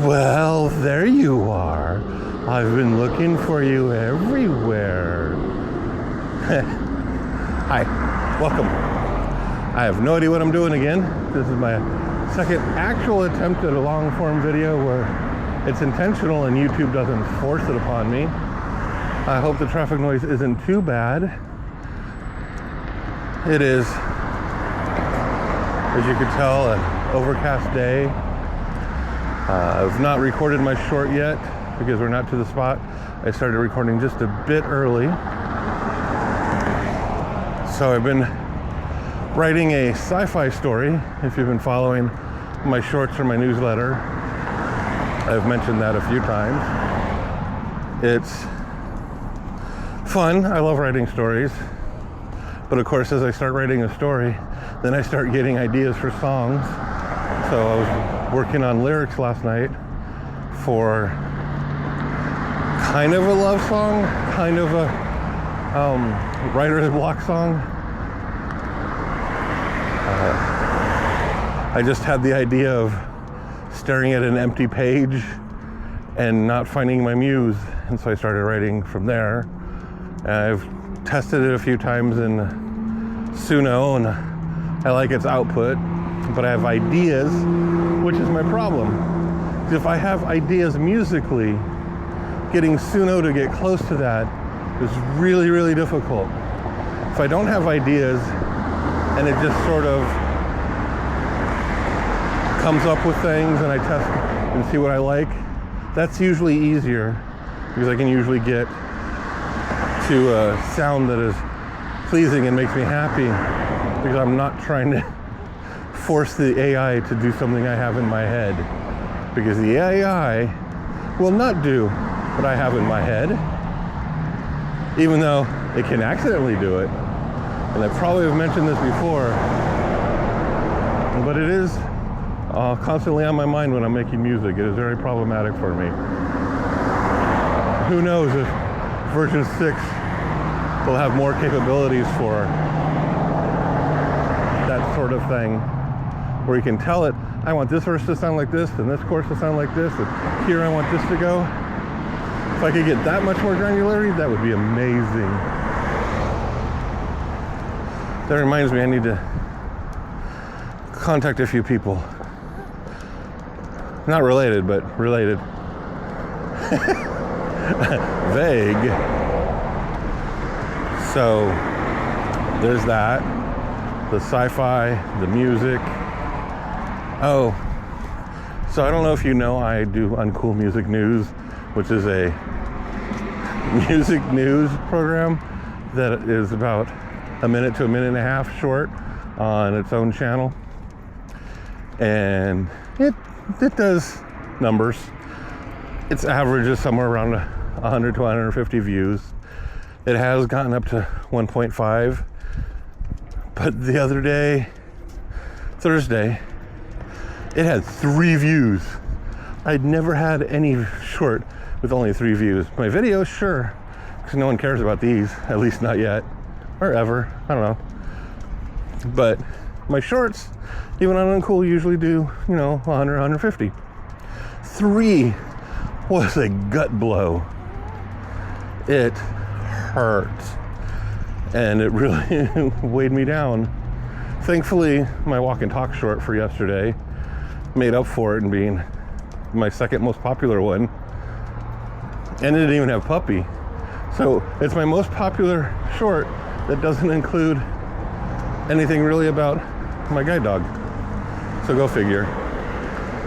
Well, there you are. I've been looking for you everywhere. Hi, welcome. I have no idea what I'm doing again. This is my second actual attempt at a long form video where it's intentional and YouTube doesn't force it upon me. I hope the traffic noise isn't too bad. It is, as you can tell, an overcast day. I've not recorded my short yet because we're not to the spot. I started recording just a bit early. So I've been writing a sci-fi story. If you've been following my shorts or my newsletter, I've mentioned that a few times. It's fun. I love writing stories. But of course, as I start writing a story, then I start getting ideas for songs. So I was working on lyrics last night for kind of a love song, kind of a writer's block song. I just had the idea of staring at an empty page and not finding my muse, and so I started writing from there. I've tested it a few times in Suno, and I like its output, but I have ideas, which is my problem. If I have ideas musically, getting Suno to get close to that is really, really difficult. If I don't have ideas and it just sort of comes up with things and I test and see what I like, that's usually easier because I can usually get to a sound that is pleasing and makes me happy because I'm not trying to force the AI to do something I have in my head, because the AI will not do what I have in my head, even though it can accidentally do it. And I probably have mentioned this before, but it is constantly on my mind when I'm making music. It is very problematic for me. Who knows if version 6 will have more capabilities for that sort of thing, where you can tell it, I want this verse to sound like this, and this chorus to sound like this, and here I want this to go. If I could get that much more granularity, that would be amazing. That reminds me, I need to contact a few people. Not related, but related. Vague. So, there's that. The sci-fi, the music. Oh, so I don't know if you know, I do Uncool Music News, which is a music news program that is about a minute to a minute and a half short on its own channel. And it does numbers. Its average is somewhere around 100 to 150 views. It has gotten up to 1.5. But the other day, Thursday, it had 3 views. I'd never had any short with only 3 views. My videos, sure, because no one cares about these, at least not yet, or ever, I don't know. But my shorts, even on Uncool, usually do, 100, 150. 3 was a gut blow. It hurt. And it really weighed me down. Thankfully, my walk and talk short for yesterday made up for it in being my second most popular one. And it didn't even have puppy. So it's my most popular short that doesn't include anything really about my guide dog. So go figure.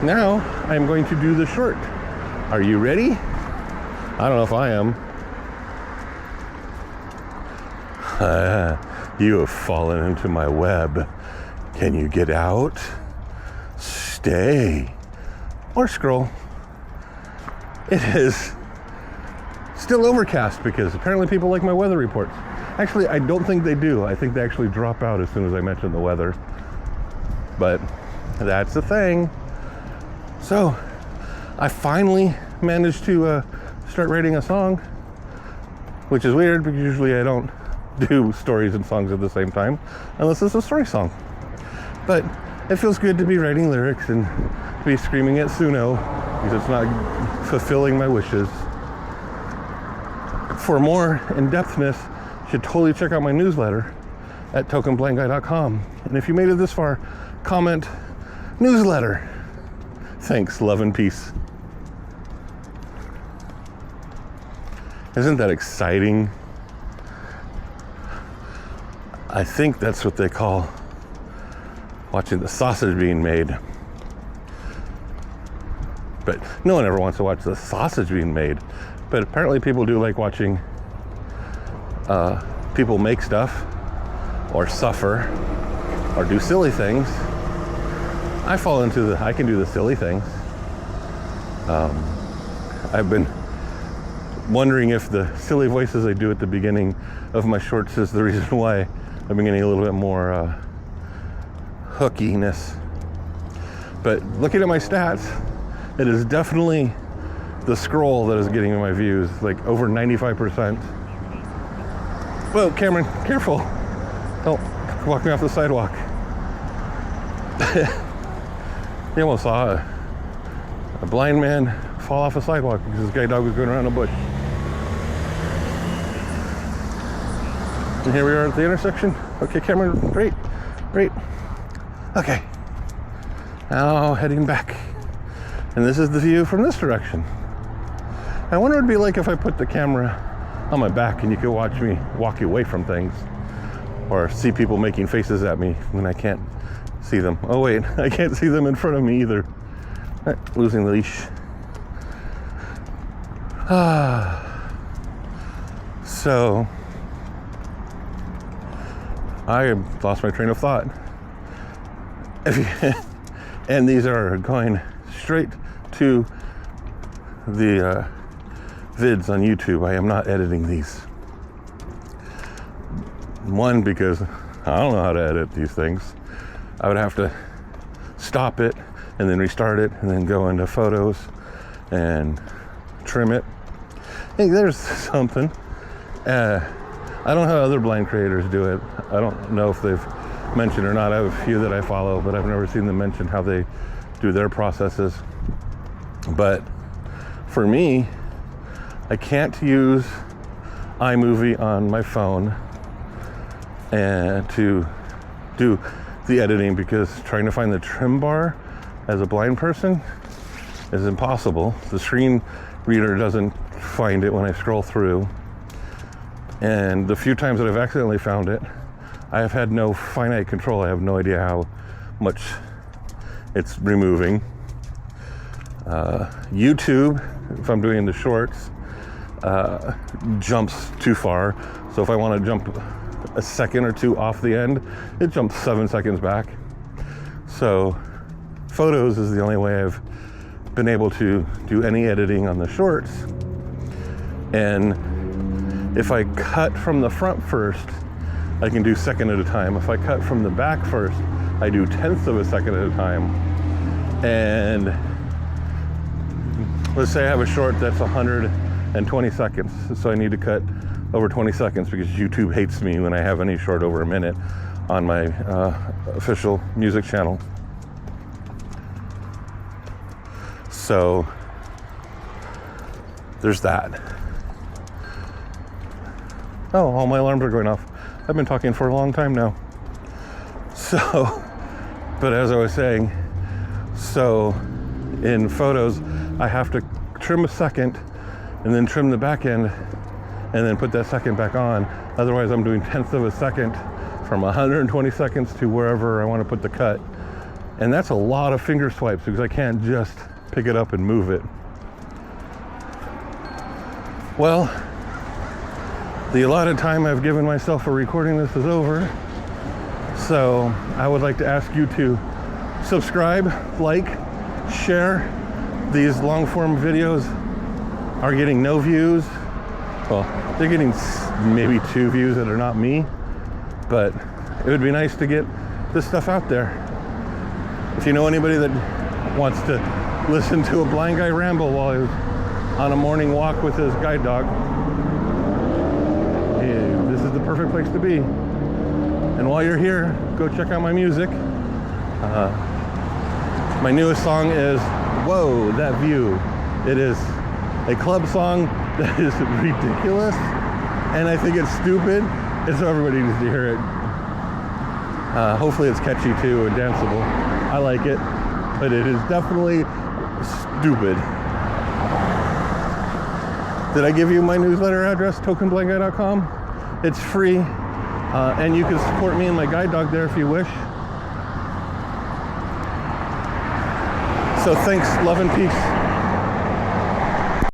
Now I'm going to do the short. Are you ready? I don't know if I am. You have fallen into my web. Can you get out? Stay. Or scroll. It is still overcast because apparently people like my weather reports. Actually, I don't think they do. I think they actually drop out as soon as I mention the weather. But that's the thing. So, I finally managed to start writing a song, which is weird because usually I don't do stories and songs at the same time unless it's a story song. But it feels good to be writing lyrics and be screaming at Suno because it's not fulfilling my wishes. For more in-depthness, you should totally check out my newsletter at tokenblindguy.com. And if you made it this far, comment newsletter. Thanks, love and peace. Isn't that exciting? I think that's what they call watching the sausage being made. But no one ever wants to watch the sausage being made. But apparently people do like watching people make stuff or suffer or do silly things. I fall into I can do the silly things. I've been wondering if the silly voices I do at the beginning of my shorts is the reason why I've been getting a little bit more hookiness. But looking at my stats, it is definitely the scroll that is getting me my views, like over 95%. Whoa, Cameron, careful. Don't walk me off the sidewalk. You almost saw a blind man fall off a sidewalk because this guide dog was going around a bush. And here we are at the intersection. Okay, Cameron, great. Okay, now heading back. And this is the view from this direction. I wonder what it'd be like if I put the camera on my back and you could watch me walk away from things or see people making faces at me when I can't see them. Oh wait, I can't see them in front of me either. Losing the leash. So I lost my train of thought. And these are going straight to the vids on YouTube. I am not editing these. One, because I don't know how to edit these things. I would have to stop it and then restart it and then go into photos and trim it. Hey, there's something. I don't know how other blind creators do it. I don't know if they've mentioned or not. I have a few that I follow, but I've never seen them mention how they do their processes. But for me, I can't use iMovie on my phone and to do the editing because trying to find the trim bar as a blind person is impossible. The screen reader doesn't find it when I scroll through. And the few times that I've accidentally found it, I have had no finite control. I have no idea how much it's removing. YouTube, if I'm doing the shorts, jumps too far. So if I want to jump a second or two off the end, it jumps 7 seconds back. So photos is the only way I've been able to do any editing on the shorts. And if I cut from the front first, I can do second at a time. If I cut from the back first, I do 1/10 of a second at a time. And let's say I have a short that's 120 seconds. So I need to cut over 20 seconds because YouTube hates me when I have any short over a minute on my official music channel. So there's that. Oh, all my alarms are going off. I've been talking for a long time now. So, but as I was saying, so in photos, I have to trim a second and then trim the back end and then put that second back on. Otherwise, I'm doing 1/10 of a second from 120 seconds to wherever I want to put the cut. And that's a lot of finger swipes because I can't just pick it up and move it. Well, the allotted time I've given myself for recording this is over. So I would like to ask you to subscribe, like, share. These long form videos are getting no views. Well, they're getting maybe 2 views that are not me, but it would be nice to get this stuff out there. If you know anybody that wants to listen to a blind guy ramble while he's on a morning walk with his guide dog, this is the perfect place to be. And while you're here, go check out my music. My newest song is whoa, that view. It is a club song that is ridiculous, and I think it's stupid, and so everybody needs to hear it. Hopefully it's catchy too and danceable. I like it, but it is definitely stupid. Did I give you my newsletter address, tokenblankguy.com? It's free, and you can support me and my guide dog there if you wish. So thanks, love and peace.